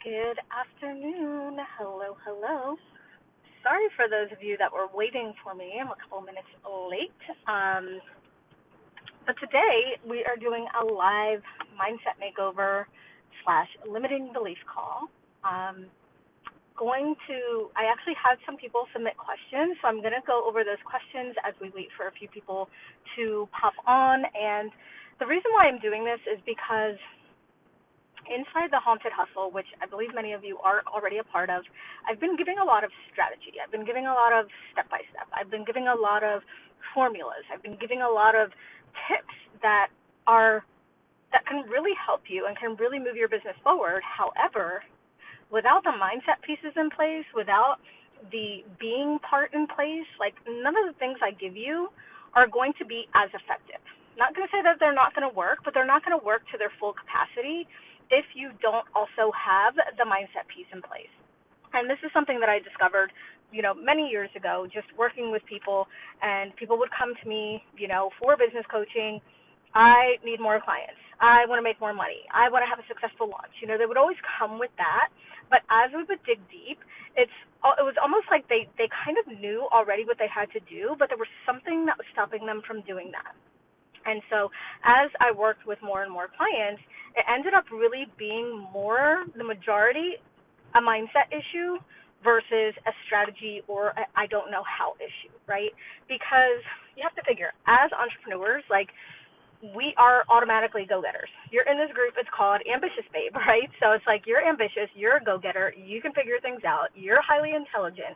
Good afternoon. Hello, hello. Sorry for those of you that were waiting for me. I'm a couple minutes late. But today we are doing a live mindset makeover slash limiting belief call. Um, I actually had some people submit questions, so I'm going to go over those questions as we wait for a few people to pop on. And the reason why I'm doing this is because inside the Haunted Hustle, which I believe many of you are already a part of, I've been giving a lot of strategy. I've been giving a lot of step by step. I've been giving a lot of formulas. I've been giving a lot of tips that can really help you and can really move your business forward. However, without the mindset pieces in place, without the being part in place, like none of the things I give you are going to be as effective. Not going to say that they're not going to work, but they're not going to work to their full capacity if you don't also have the mindset piece in place. And this is something that I discovered, many years ago, just working with people, and people would come to me, for business coaching. I need more clients. I want to make more money. I want to have a successful launch. They would always come with that. But as we would dig deep, it was almost like they kind of knew already what they had to do, but there was something that was stopping them from doing that. And so as I worked with more and more clients, it ended up really being more, the majority, a mindset issue versus a strategy or a I don't know how issue, right? Because you have to figure, as entrepreneurs, like, we are automatically go-getters. You're in this group, it's called Ambitious Babe, right? So it's like you're ambitious, you're a go-getter, you can figure things out, you're highly intelligent.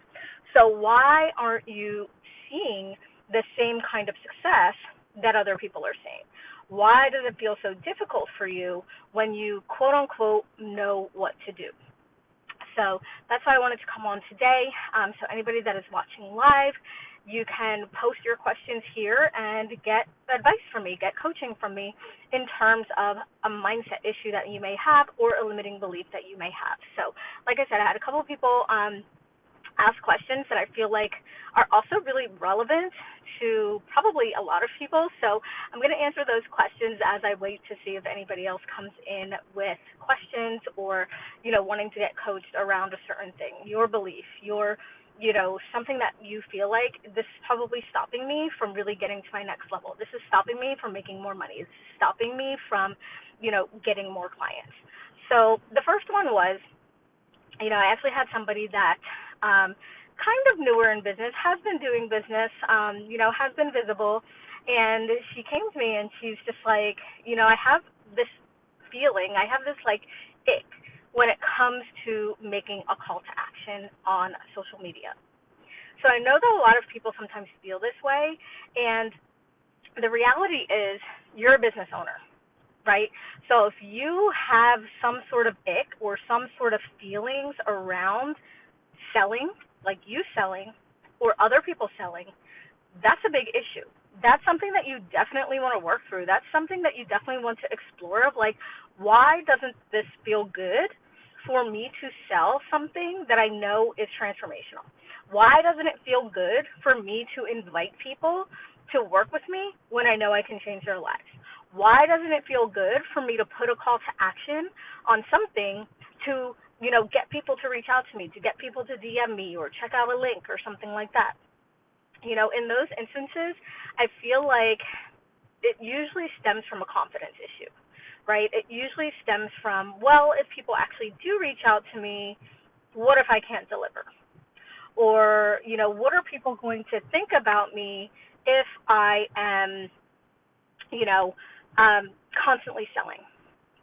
So why aren't you seeing the same kind of success that other people are seeing? Why does it feel so difficult for you when you quote unquote know what to do? So that's why I wanted to come on today. So anybody that is watching live, you can post your questions here and get advice from me, get coaching from me in terms of a mindset issue that you may have or a limiting belief that you may have. So like I said, I had a couple of people ask questions that I feel like are also really relevant to probably a lot of people. So I'm going to answer those questions as I wait to see if anybody else comes in with questions or, wanting to get coached around a certain thing, your belief, something that you feel like this is probably stopping me from really getting to my next level. This is stopping me from making more money. This is stopping me from, getting more clients. So the first one was, I actually had somebody that kind of newer in business, has been doing business, has been visible, and she came to me and she's just like, I have this feeling, I have this like ick when it comes to making a call to action on social media. So I know that a lot of people sometimes feel this way, and the reality is you're a business owner, right? So if you have some sort of ick or some sort of feelings around selling, like you selling, or other people selling, that's a big issue. That's something that you definitely want to work through. That's something that you definitely want to explore of like, why doesn't this feel good for me to sell something that I know is transformational? Why doesn't it feel good for me to invite people to work with me when I know I can change their lives? Why doesn't it feel good for me to put a call to action on something to, get people to reach out to me, to get people to DM me or check out a link or something like that? In those instances, I feel like it usually stems from a confidence issue, right? It usually stems from, well, if people actually do reach out to me, what if I can't deliver? Or, what are people going to think about me if I am, you know, constantly selling,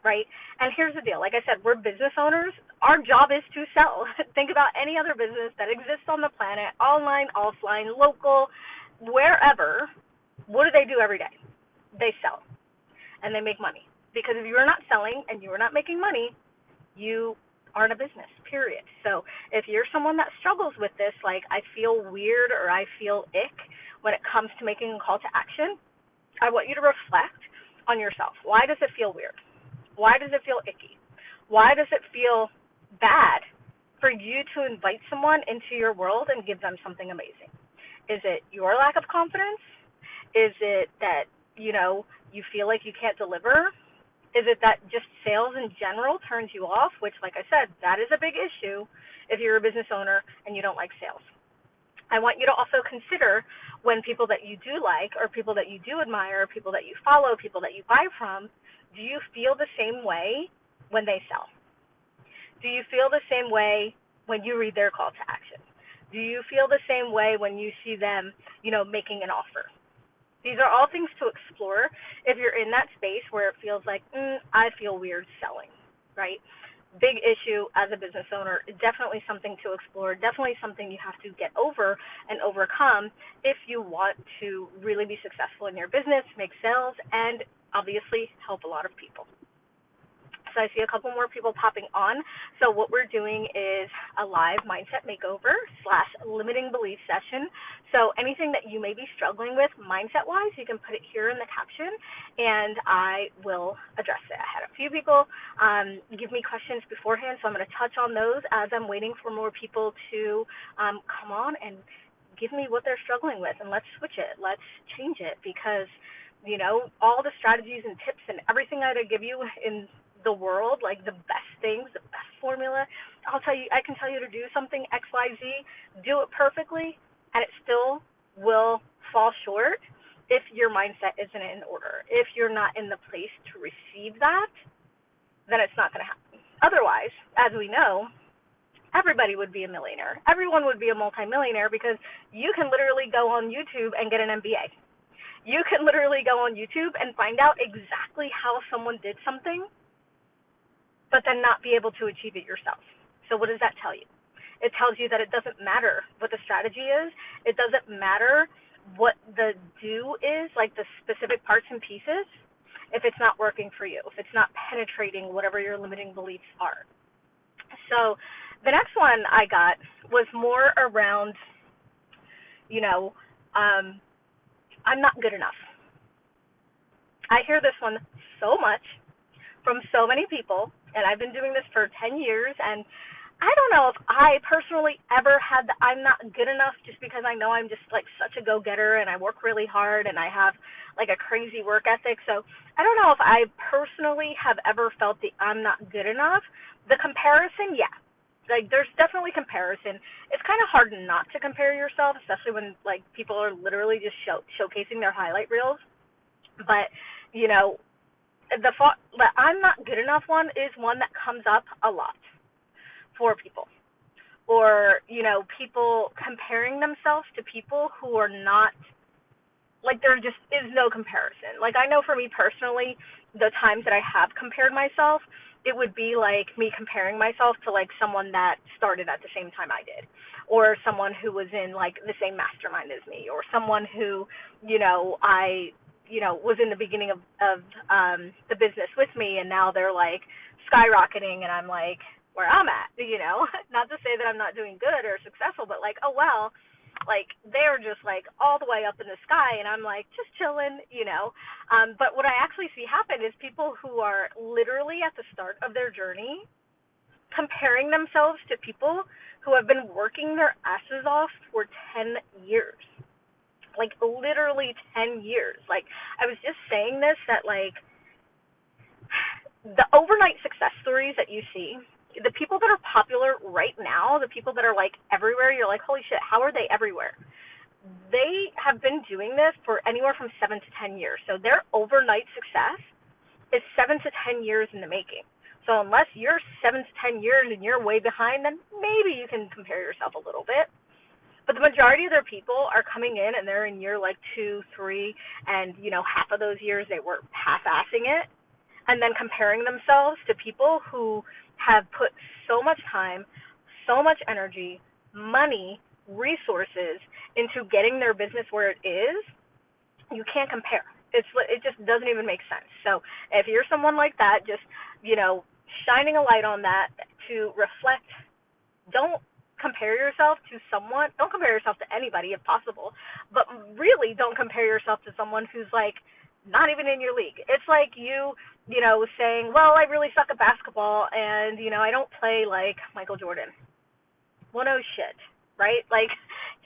right? And here's the deal. Like I said, we're business owners. Our job is to sell. Think about any other business that exists on the planet, online, offline, local, wherever. What do they do every day? They sell, and they make money. Because if you're not selling and you're not making money, you aren't a business, period. So if you're someone that struggles with this, like I feel weird or I feel ick when it comes to making a call to action, I want you to reflect on yourself. Why does it feel weird? Why does it feel icky? Why does it feel bad for you to invite someone into your world and give them something amazing? Is it your lack of confidence? Is it that, you feel like you can't deliver? Is it that just sales in general turns you off, which, like I said, that is a big issue if you're a business owner and you don't like sales. I want you to also consider when people that you do like, or people that you do admire, people that you follow, people that you buy from, do you feel the same way when they sell? Do you feel the same way when you read their call to action? Do you feel the same way when you see them, making an offer? These are all things to explore if you're in that space where it feels like, I feel weird selling, right? Big issue as a business owner, definitely something to explore, definitely something you have to get over and overcome if you want to really be successful in your business, make sales, and obviously help a lot of people. So I see a couple more people popping on. So what we're doing is a live mindset makeover / limiting belief session. So anything that you may be struggling with mindset-wise, you can put it here in the caption, and I will address it. I had a few people give me questions beforehand, so I'm going to touch on those as I'm waiting for more people to come on and give me what they're struggling with, and let's switch it. Let's change it, because, all the strategies and tips and everything that I give you in the world, like the best things, the best formula, I can tell you to do something XYZ, do it perfectly, and it still will fall short if your mindset isn't in order. If you're not in the place to receive that, then it's not going to happen. Otherwise, as we know, everybody would be a millionaire. Everyone would be a multimillionaire, because you can literally go on YouTube and get an MBA. You can literally go on YouTube and find out exactly how someone did something, but then not be able to achieve it yourself. So what does that tell you? It tells you that it doesn't matter what the strategy is. It doesn't matter what the do is, like the specific parts and pieces, if it's not working for you, if it's not penetrating whatever your limiting beliefs are. So the next one I got was more around, I'm not good enough. I hear this one so much from so many people, and I've been doing this for 10 years, and I don't know if I personally ever had the I'm not good enough, just because I know I'm just like such a go-getter and I work really hard and I have like a crazy work ethic. So I don't know if I personally have ever felt the I'm not good enough. The comparison, yeah. Like there's definitely comparison. It's kind of hard not to compare yourself, especially when like people are literally just showcasing their highlight reels. But, the I'm not good enough one is one that comes up a lot for people. Or, people comparing themselves to people who are not, like there just is no comparison. Like I know for me personally, the times that I have compared myself, it would be like me comparing myself to like someone that started at the same time I did, or someone who was in like the same mastermind as me, or someone who, I was in the beginning of the business with me, and now they're like skyrocketing, and I'm like where I'm at, not to say that I'm not doing good or successful, but like, oh well, like they're just like all the way up in the sky, and I'm like just chilling, but what I actually see happen is people who are literally at the start of their journey comparing themselves to people who have been working their asses off for 10 years. Like literally 10 years. Like I was just saying this, that like the overnight success stories that you see, the people that are popular right now, the people that are like everywhere, you're like, holy shit, how are they everywhere? They have been doing this for anywhere from 7 to 10 years. So their overnight success is 7 to 10 years in the making. So unless you're 7 to 10 years and you're way behind, then maybe you can compare yourself a little bit. But the majority of their people are coming in and they're in year like 2, 3, and half of those years they were half-assing it, and then comparing themselves to people who have put so much time, so much energy, money, resources into getting their business where it is. You can't compare. It just doesn't even make sense. So if you're someone like that, just shining a light on that to reflect. Don't compare yourself to someone. Don't compare yourself to anybody if possible, but really don't compare yourself to someone who's like not even in your league. It's like you saying, well, I really suck at basketball, and I don't play like Michael Jordan. Well, no shit, right? Like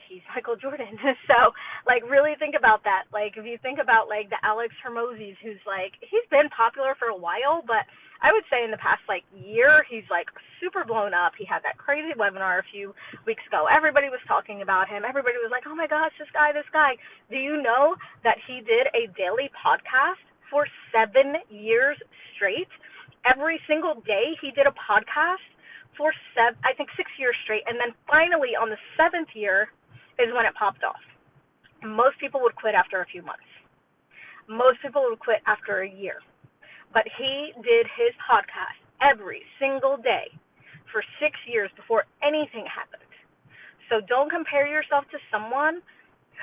he's Michael Jordan. So, like, really think about that. Like, if you think about, like, the Alex Hermosis, who's, like, he's been popular for a while, but I would say in the past, like, year, he's, like, super blown up. He had that crazy webinar a few weeks ago. Everybody was talking about him. Everybody was like, oh, my gosh, this guy, this guy. Do you know that he did a daily podcast for 7 years straight? Every single day he did a podcast for 6 years straight, and then finally on the 7th year is when it popped off. Most people would quit after a few months. Most people would quit after a year. But he did his podcast every single day for 6 years before anything happened. So don't compare yourself to someone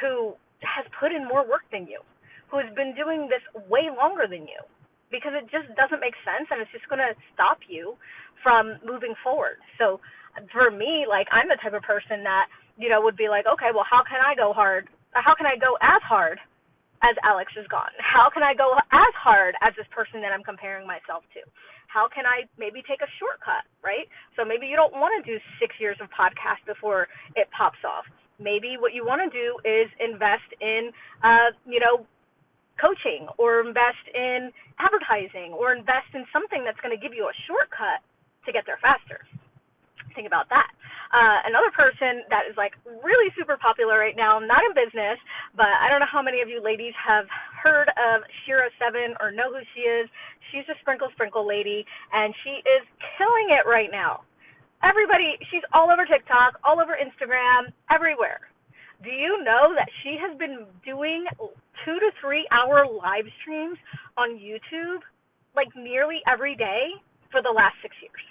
who has put in more work than you, who has been doing this way longer than you, because it just doesn't make sense, and it's just going to stop you from moving forward. So for me, like, I'm the type of person that, would be like, okay, well, how can I go hard? How can I go as hard as Alex has gone? How can I go as hard as this person that I'm comparing myself to? How can I maybe take a shortcut, right? So maybe you don't want to do 6 years of podcast before it pops off. Maybe what you want to do is invest in, coaching, or invest in advertising, or invest in something that's going to give you a shortcut to get there faster. Think about that. Another person that is, like, really super popular right now, not in business, but I don't know how many of you ladies have heard of Shira7 or know who she is. She's a sprinkle lady, and she is killing it right now. She's all over TikTok, all over Instagram, everywhere. Do you know that she has been doing 2 to 3 hour live streams on YouTube, like, nearly every day for the last 6 years?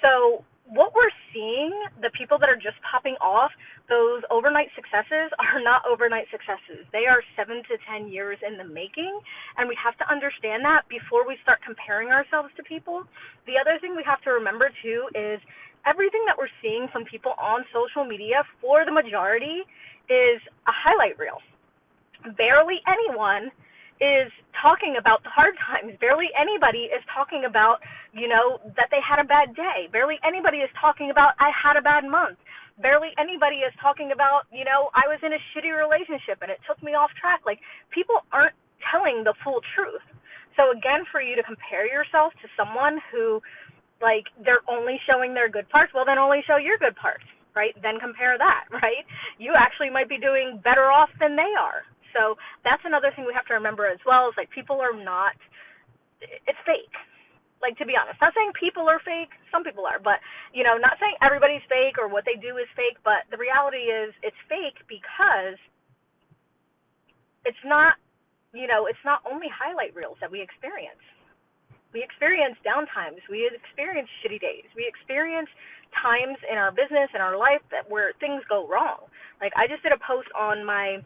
So what we're seeing, the people that are just popping off, those overnight successes are not overnight successes. They are 7 to 10 years in the making, and we have to understand that before we start comparing ourselves to people. The other thing we have to remember, too, is everything that we're seeing from people on social media, for the majority, is a highlight reel. Barely anyone is talking about the hard times. Barely anybody is talking about, that they had a bad day. Barely anybody is talking about, I had a bad month. Barely anybody is talking about, I was in a shitty relationship and it took me off track. Like, people aren't telling the full truth. So again, for you to compare yourself to someone who, like, they're only showing their good parts, well, then only show your good parts, right? Then compare that, right? You actually might be doing better off than they are. So that's another thing we have to remember as well, is, like, people are not, it's fake. Like, to be honest, not saying people are fake, some people are, but, not saying everybody's fake or what they do is fake, but the reality is it's fake because it's not, it's not only highlight reels that we experience. We experience downtimes. We experience shitty days. We experience times in our business, in our life, where things go wrong. Like, I just did a post on my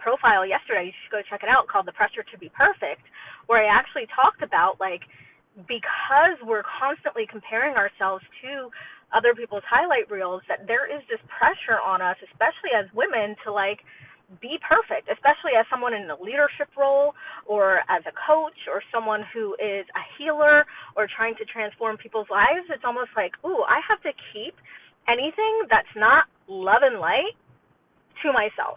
profile yesterday, you should go check it out, called The Pressure to Be Perfect, where I actually talked about, like, because we're constantly comparing ourselves to other people's highlight reels, that there is this pressure on us, especially as women, to, like, be perfect, especially as someone in a leadership role, or as a coach, or someone who is a healer, or trying to transform people's lives. It's almost like, ooh, I have to keep anything that's not love and light to myself,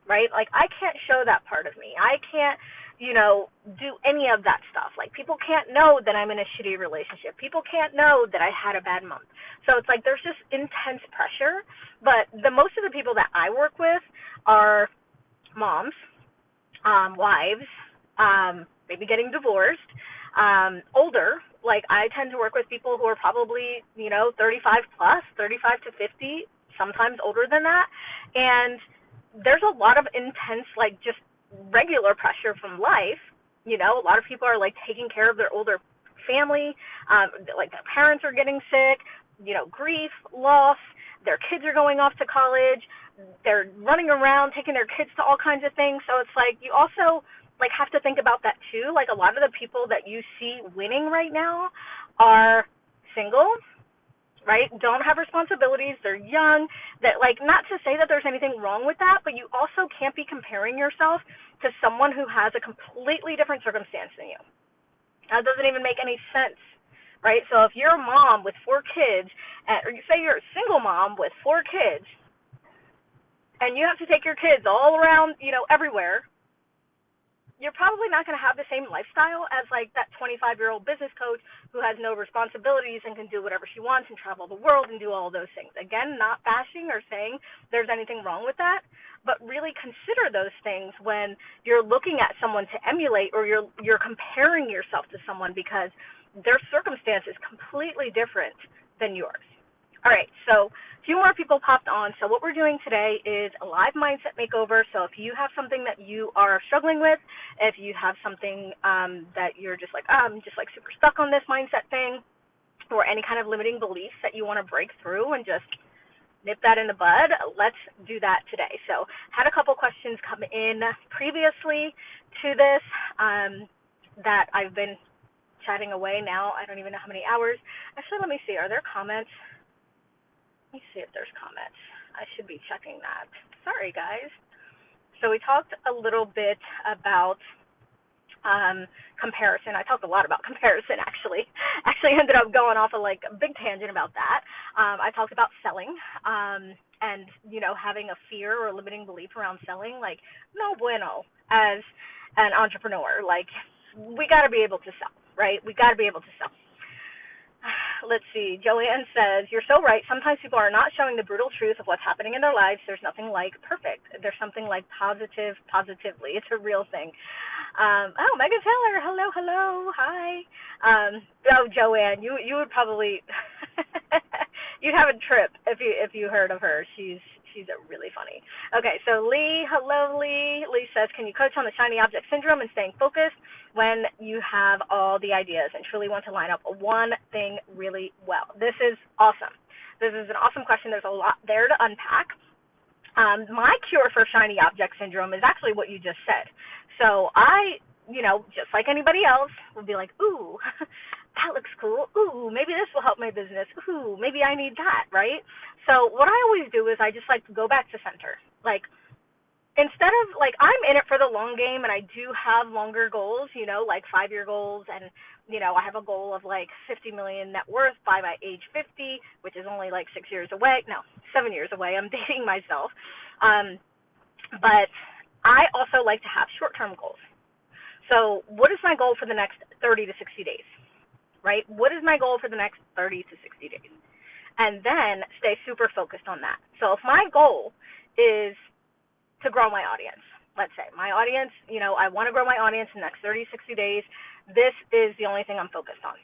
right? Like, I can't show that part of me. I can't, do any of that stuff. Like, people can't know that I'm in a shitty relationship. People can't know that I had a bad month. So it's like there's this intense pressure. But most of the people that I work with are moms, wives, maybe getting divorced, older. Like, I tend to work with people who are probably, 35 plus, 35 to 50, sometimes older than that. And there's a lot of intense, like, just regular pressure from life. A lot of people are, like, taking care of their older family, like, their parents are getting sick, grief, loss, their kids are going off to college, they're running around taking their kids to all kinds of things. So it's like, you also, like, have to think about that too. Like, a lot of the people that you see winning right now are single, right? Don't have responsibilities. They're young. That, like, not to say that there's anything wrong with that, but you also can't be comparing yourself to someone who has a completely different circumstance than you. That doesn't even make any sense, right? So if you're a mom with 4 kids, or you say you're a single mom with 4 kids, and you have to take your kids all around, everywhere, you're probably not going to have the same lifestyle as like that 25-year-old business coach who has no responsibilities and can do whatever she wants and travel the world and do all those things. Again, not bashing or saying there's anything wrong with that, but really consider those things when you're looking at someone to emulate, or you're comparing yourself to someone, because their circumstance is completely different than yours. All right, so a few more people popped on. So what we're doing today is a live mindset makeover. So if you have something that you are struggling with, if you have something that you're just like, I'm just like super stuck on this mindset thing, or any kind of limiting beliefs that you want to break through and just nip that in the bud, let's do that today. So had a couple questions come in previously to this that I've been chatting away now. I don't even know how many hours. Actually, let me see. Are there comments? Let me see if there's comments. I should be checking that. Sorry, guys. So we talked a little bit about comparison. I talked a lot about comparison, actually. Actually ended up going off a big tangent about that. I talked about selling and, having a fear or a limiting belief around selling. Like, no bueno as an entrepreneur. Like, we got to be able to sell, right? We got to be able to sell. Let's see. Joanne says, you're so right. Sometimes people are not showing the brutal truth of what's happening in their lives. There's nothing like perfect. There's something like positively. It's a real thing. Megan Taylor. Hello. Hi. Joanne, you would probably, you'd have a trip if you heard of her. She's really funny. Okay, so Lee. Hello, Lee. Lee says, can you coach on the shiny object syndrome and staying focused when you have all the ideas and truly want to line up one thing really well? This is awesome. This is an awesome question. There's a lot there to unpack. My cure for shiny object syndrome is actually what you just said. So I, just like anybody else, would be like, ooh, that looks cool. Ooh, maybe this will help my business. Ooh, maybe I need that, right? So what I always do is I just like to go back to center. Like, instead of, I'm in it for the long game, and I do have longer goals, like 5-year goals, and, I have a goal of 50 million net worth by my age 50, which is only 6 years away. No, 7 years away. I'm dating myself. But I also like to have short-term goals. So what is my goal for the next 30 to 60 days, right? What is my goal for the next 30 to 60 days? And then stay super focused on that. So if my goal is to grow my audience, let's say my audience, I want to grow my audience in the next 30, 60 days, this is the only thing I'm focused on.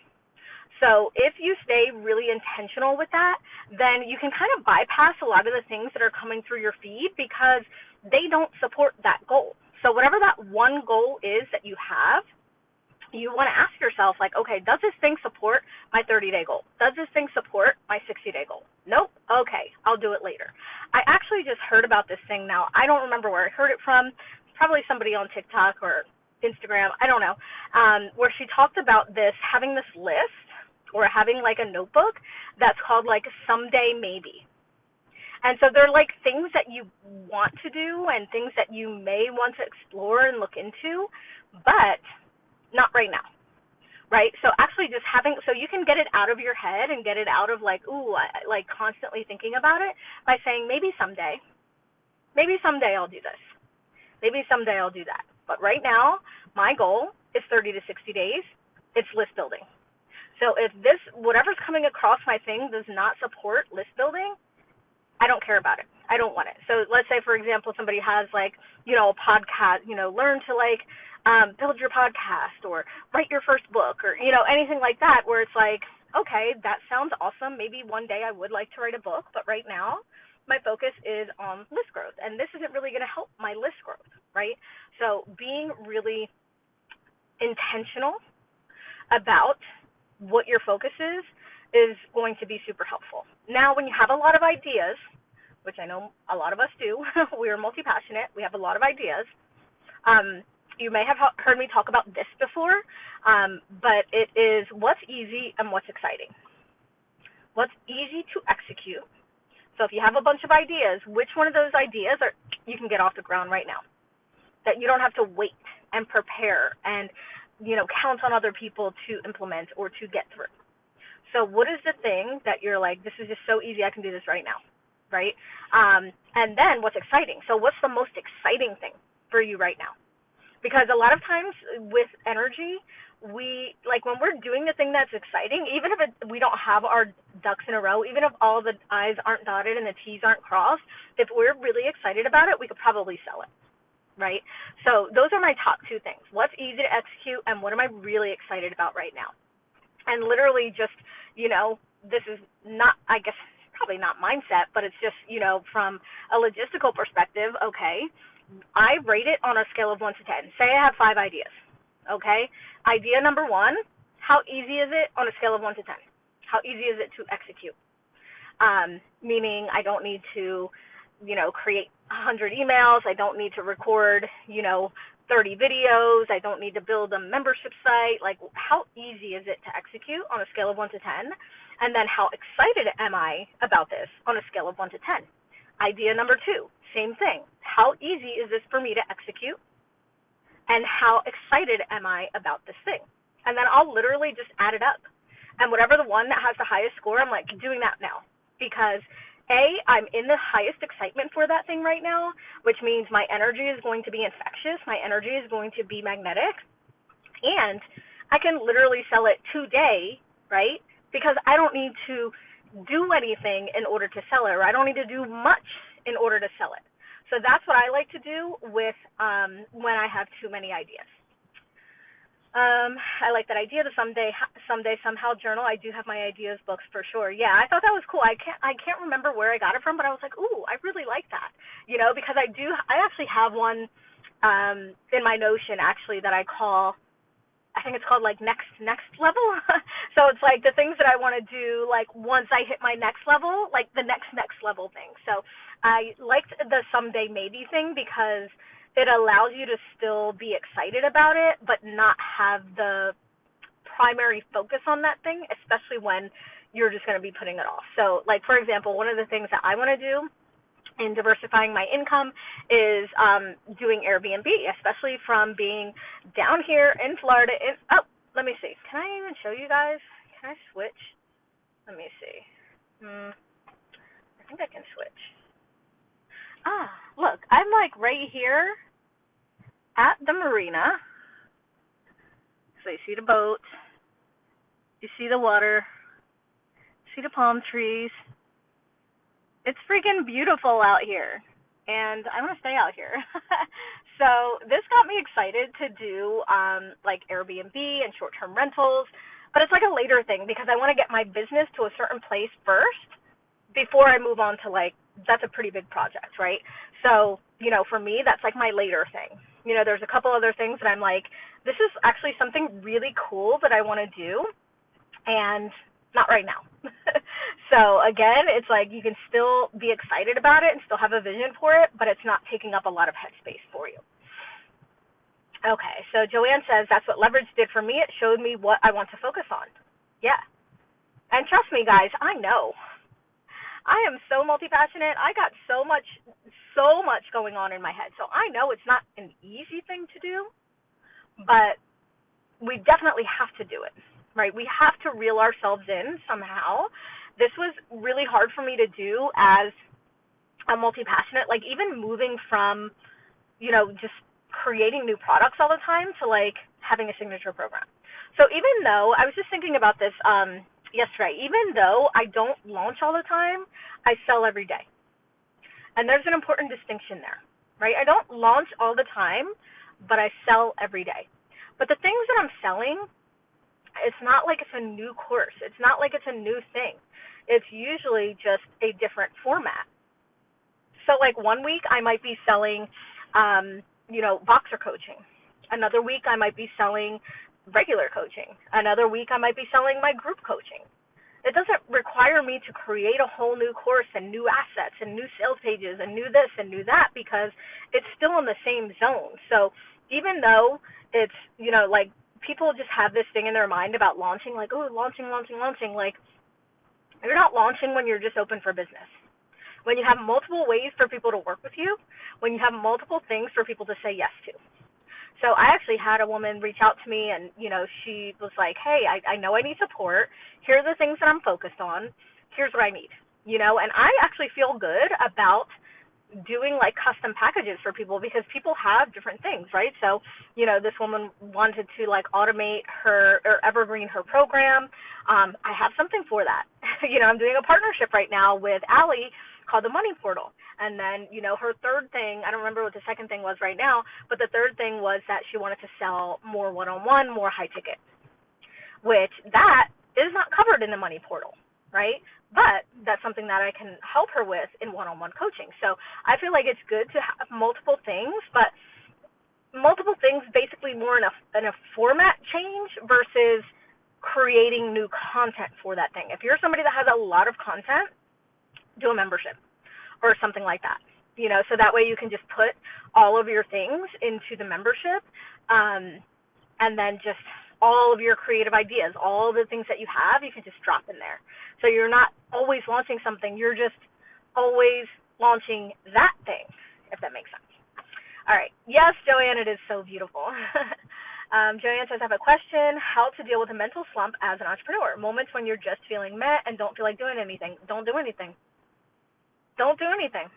So if you stay really intentional with that, then you can kind of bypass a lot of the things that are coming through your feed because they don't support that goal. So whatever that one goal is that you have, you want to ask yourself, okay, does this thing support my 30-day goal? Does this thing support my 60-day goal? Nope. Okay, I'll do it later. I actually just heard about this thing now. I don't remember where I heard it from. Probably somebody on TikTok or Instagram. I don't know. Where she talked about having this list, or having a notebook that's called someday maybe. And so they're things that you want to do and things that you may want to explore and look into, but not right now, right? So actually just so you can get it out of your head and get it out of constantly thinking about it by saying maybe someday I'll do this. Maybe someday I'll do that. But right now, my goal is 30 to 60 days. It's list building. So if whatever's coming across my thing does not support list building, I don't care about it. I don't want it. So let's say, for example, somebody has a podcast, learn to build your podcast or write your first book or, anything like that, where it's okay, that sounds awesome. Maybe one day I would like to write a book, but right now my focus is on list growth, and this isn't really going to help my list growth, right? So being really intentional about what your focus is going to be super helpful. Now, when you have a lot of ideas, which I know a lot of us do, we are multi-passionate, we have a lot of ideas. You may have heard me talk about this before, but it is what's easy and what's exciting. What's easy to execute. So if you have a bunch of ideas, which one of those ideas you can get off the ground right now? That you don't have to wait and prepare and count on other people to implement or to get through. So what is the thing that you're like, this is just so easy, I can do this right now, right? And then what's exciting? So what's the most exciting thing for you right now? Because a lot of times with energy, we like when we're doing the thing that's exciting, even if we don't have our ducks in a row, even if all the I's aren't dotted and the T's aren't crossed, if we're really excited about it, we could probably sell it, right? So those are my top two things. What's easy to execute and what am I really excited about right now? And literally just, this is not, I guess, probably not mindset, but it's just, from a logistical perspective, okay, I rate it on a scale of 1 to 10. Say I have 5 ideas, okay? Idea number 1, how easy is it on a scale of 1 to 10? How easy is it to execute? Meaning I don't need to, create 100 emails. I don't need to record, 30 videos. I don't need to build a membership site. Like, how easy is it to execute on a scale of 1 to 10? And then how excited am I about this on a scale of 1 to 10? Idea number 2, same thing. How easy is this for me to execute? And how excited am I about this thing? And then I'll literally just add it up. And whatever the one that has the highest score, I'm like doing that now. Because A, I'm in the highest excitement for that thing right now, which means my energy is going to be infectious. My energy is going to be magnetic. And I can literally sell it today, right? Because I don't need to do anything in order to sell it, or I don't need to do much in order to sell it. So that's what I like to do with when I have too many ideas. I like that idea, the someday somehow journal. I do have my ideas books for sure. Yeah, I thought that was cool. I can't remember where I got it from, but I was like, ooh, I really like that. Because I actually have one in my Notion actually that I think it's called like next level. So it's like the things that I want to do like once I hit my next level, like the next level thing. So I liked the someday maybe thing because it allows you to still be excited about it, but not have the primary focus on that thing, especially when you're just going to be putting it off. So like, for example, one of the things that I want to do in diversifying my income is doing Airbnb, especially from being down here in Florida. Let me see. Can I even show you guys? Can I switch? Let me see. I think I can switch. Look, I'm like right here at the marina. So you see the boat, you see the water, you see the palm trees. It's freaking beautiful out here, and I want to stay out here. So this got me excited to do like Airbnb and short-term rentals, but it's like a later thing because I want to get my business to a certain place first before I move on to like, that's a pretty big project, right? So, for me, that's like my later thing. There's a couple other things that I'm like, this is actually something really cool that I want to do, and not right now. So again, it's like you can still be excited about it and still have a vision for it, but it's not taking up a lot of headspace for you. Okay, so Joanne says that's what leverage did for me. It showed me what I want to focus on. Yeah. And trust me, guys, I know. I am so multi-passionate. I got so much going on in my head. So I know it's not an easy thing to do, but we definitely have to do it, right? We have to reel ourselves in somehow. This was really hard for me to do as a multi-passionate, like even moving from, just creating new products all the time to like having a signature program. So even though, I was just thinking about this yesterday, even though I don't launch all the time, I sell every day. And there's an important distinction there, right? I don't launch all the time, but I sell every day. But the things that I'm selling, it's not like it's a new course. It's not like it's a new thing. It's usually just a different format. So like one week I might be selling, boxer coaching. Another week I might be selling regular coaching. Another week I might be selling my group coaching. It doesn't require me to create a whole new course and new assets and new sales pages and new this and new that because it's still in the same zone. So even though it's, like people just have this thing in their mind about launching, like, oh, launching. Like, you're not launching when you're just open for business. When you have multiple ways for people to work with you, when you have multiple things for people to say yes to. So I actually had a woman reach out to me, and, she was like, hey, I know I need support. Here are the things that I'm focused on. Here's what I need, and I actually feel good about doing like custom packages for people because people have different things, right? So, this woman wanted to like automate her or evergreen her program. I have something for that. I'm doing a partnership right now with Allie called the Money Portal. And then, her third thing, I don't remember what the second thing was right now, but the third thing was that she wanted to sell more one-on-one, more high ticket, which that is not covered in the Money Portal, right? But that's something that I can help her with in one-on-one coaching. So I feel like it's good to have multiple things, but multiple things basically more in a format change versus creating new content for that thing. If you're somebody that has a lot of content, do a membership or something like that. So that way you can just put all of your things into the membership, and then just all of your creative ideas, all the things that you have, you can just drop in there. So you're not always launching something, you're just always launching that thing, if that makes sense. All right. Yes, Joanne, it is so beautiful. Joanne says, I have a question. How to deal with a mental slump as an entrepreneur? Moments when you're just feeling meh and don't feel like doing anything. Don't do anything. Don't do anything.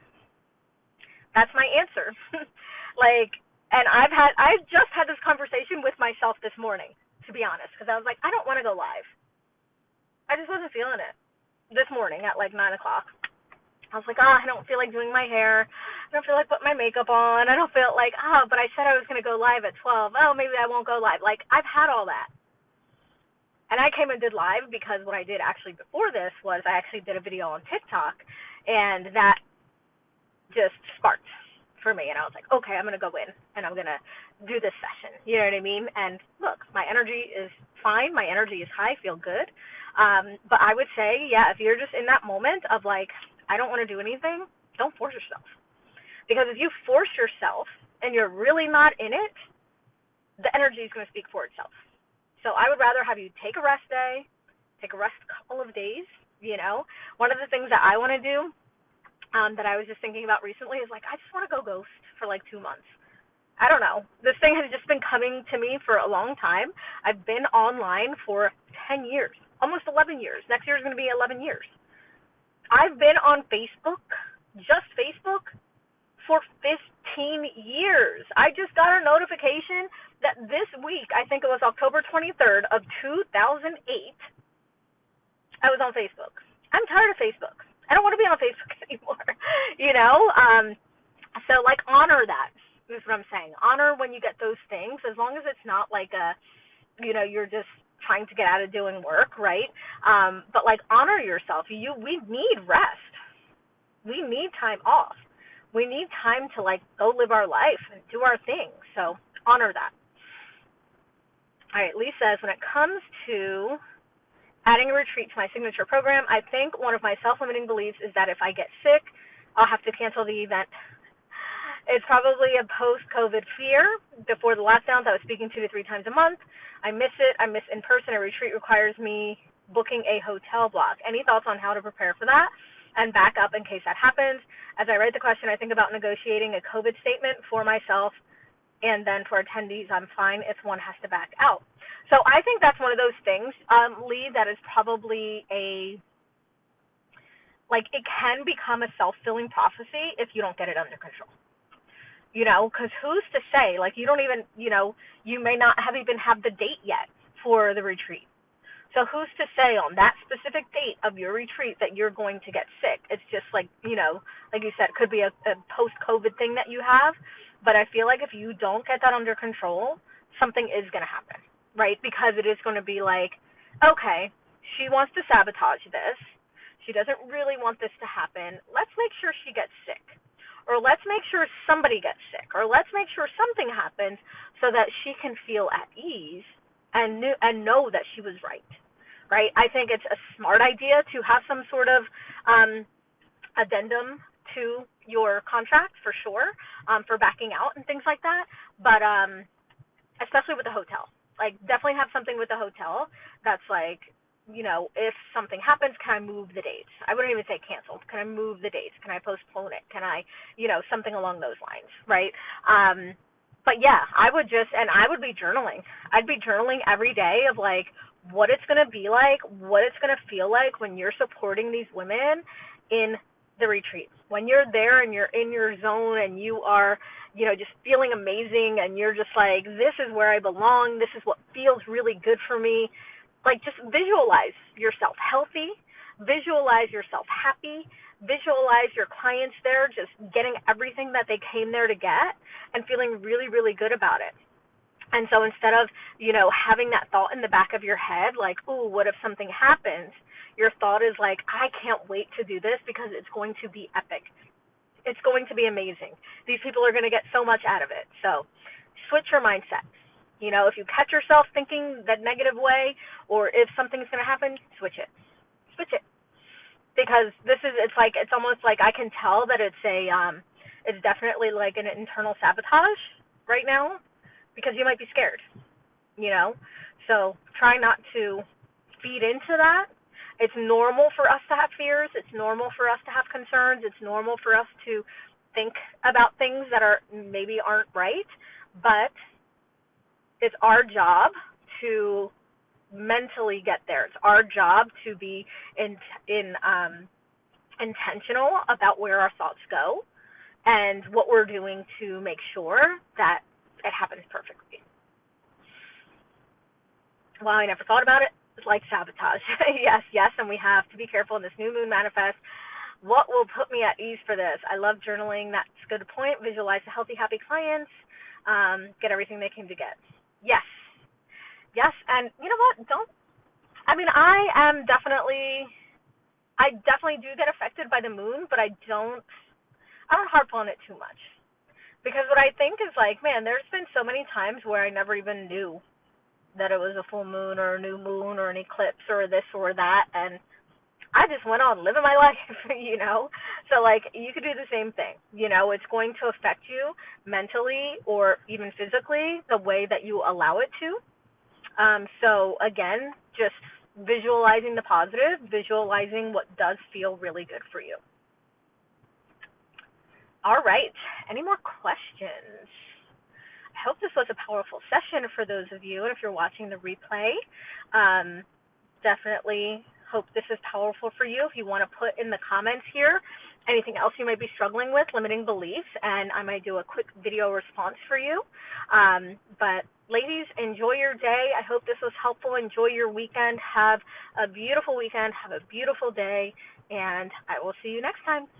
That's my answer. And I just had this conversation with myself this morning, to be honest, because I was like, I don't want to go live. I just wasn't feeling it this morning at like 9 o'clock. I was like, I don't feel like doing my hair. I don't feel like putting my makeup on. I don't feel like, but I said I was going to go live at 12. Oh, maybe I won't go live. Like, I've had all that. And I came and did live because what I did actually before this was I actually did a video on TikTok, and that just sparked for me. And I was like, okay, I'm going to go in and I'm going to do this session. You know what I mean? And look, my energy is fine. My energy is high. I feel good. But I would say, if you're just in that moment of like, I don't want to do anything, don't force yourself. Because if you force yourself and you're really not in it, the energy is going to speak for itself. So I would rather have you take a rest day, take a rest couple of days, One of the things that I want to do that I was just thinking about recently is like, I just want to go ghost for like 2 months. I don't know. This thing has just been coming to me for a long time. I've been online for 10 years, almost 11 years. Next year is going to be 11 years. I've been on Facebook, just Facebook, for 15 years. I just got a notification that this week, I think it was October 23rd of 2008, I was on Facebook. I'm tired of Facebook. I don't want to be on Facebook anymore, So, like, honor that is what I'm saying. Honor when you get those things, as long as it's not like you're just trying to get out of doing work, right? But like, honor yourself. We need rest. We need time off. We need time to like go live our life and do our thing. So honor that. All right, Lee says, when it comes to adding a retreat to my signature program, I think one of my self-limiting beliefs is that if I get sick, I'll have to cancel the event. It's probably a post-COVID fear. Before the lockdowns, I was speaking 2 to 3 times a month. I miss it. I miss in-person. A retreat requires me booking a hotel block. Any thoughts on how to prepare for that and back up in case that happens? As I write the question, I think about negotiating a COVID statement for myself, and then for attendees, I'm fine if one has to back out. So I think that's one of those things, Lee, that is probably it can become a self-fulfilling prophecy if you don't get it under control. Because who's to say, like, you don't even, you may not even have the date yet for the retreat. So who's to say on that specific date of your retreat that you're going to get sick? It's just like, like you said, it could be a post-COVID thing that you have. But I feel like if you don't get that under control, something is going to happen, right? Because it is going to be like, okay, she wants to sabotage this. She doesn't really want this to happen. Let's make sure she gets sick. Or let's make sure somebody gets sick. Or let's make sure something happens so that she can feel at ease and know that she was right. Right? I think it's a smart idea to have some sort of addendum to your contract for sure, for backing out and things like that. But especially with the hotel. Like, definitely have something with the hotel that's like, if something happens, can I move the dates? I wouldn't even say cancel. Can I move the dates? Can I postpone it? Can I, something along those lines, right? But yeah, I would be journaling. I'd be journaling every day of like what it's going to be like, what it's going to feel like when you're supporting these women in the retreats. When you're there and you're in your zone and you are, just feeling amazing and you're just like, this is where I belong. This is what feels really good for me. Like, just visualize yourself healthy, visualize yourself happy, visualize your clients there just getting everything that they came there to get and feeling really, really good about it. And so instead of, having that thought in the back of your head, like, ooh, what if something happens? Your thought is like, I can't wait to do this because it's going to be epic. It's going to be amazing. These people are going to get so much out of it. So switch your mindset. If you catch yourself thinking that negative way, or if something's going to happen, switch it. Switch it. Because it's almost like I can tell that it's definitely like an internal sabotage right now because you might be scared, So try not to feed into that. It's normal for us to have fears. It's normal for us to have concerns. It's normal for us to think about things that maybe aren't right, but it's our job to mentally get there. It's our job to be intentional about where our thoughts go and what we're doing to make sure that it happens perfectly. Wow, I never thought about it. It's like sabotage. Yes, and we have to be careful in this new moon manifest. What will put me at ease for this? I love journaling. That's a good point. Visualize the healthy, happy clients. Get everything they came to get. Yes, and you know what? I definitely do get affected by the moon, but I don't harp on it too much. Because what I think is like, man, there's been so many times where I never even knew that it was a full moon or a new moon or an eclipse or this or that, and I just went on living my life, So, like, you could do the same thing. It's going to affect you mentally or even physically the way that you allow it to. So, again, just visualizing the positive, visualizing what does feel really good for you. All right. Any more questions? I hope this was a powerful session for those of you. And if you're watching the replay, definitely hope this is powerful for you. If you want to put in the comments here anything else you might be struggling with, limiting beliefs, and I might do a quick video response for you. But ladies, enjoy your day. I hope this was helpful. Enjoy your weekend. Have a beautiful weekend. Have a beautiful day, and I will see you next time.